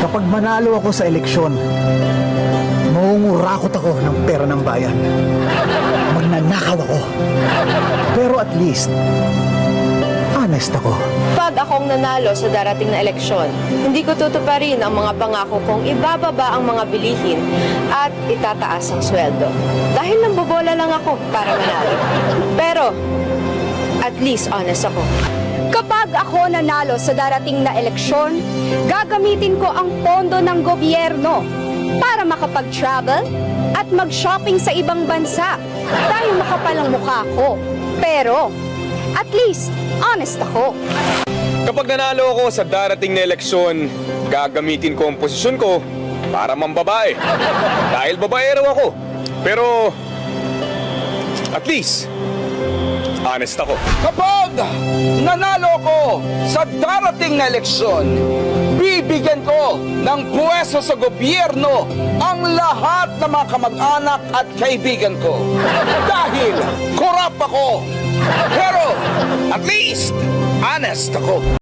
Kapag manalo ako sa eleksyon, mangungurakot ako ng pera ng bayan. Magnanakaw ako. Pero at least, honest ako. Pag akong nanalo sa darating na eleksyon, hindi ko tutuparin ang mga pangako kong ibababa ang mga bilihin at itataas ang sweldo. Dahil nambobola lang ako para manalo. Pero, at least honest ako. Kapag ako nanalo sa darating na eleksyon, gagamitin ko ang pondo ng gobyerno para makapag-travel at mag-shopping sa ibang bansa dahil makapal ang mukha ko. Pero, at least, honest ako. Kapag nanalo ako sa darating na eleksyon, gagamitin ko ang posisyon ko para mambabae. Dahil babaero ako. Pero, at least, honest ako. Kapag nanalo ko sa darating na eleksyon, bibigyan ko ng puwesto sa gobyerno ang lahat ng mga kamag-anak at kaibigan ko. Dahil korap ako. Pero at least, honest ako.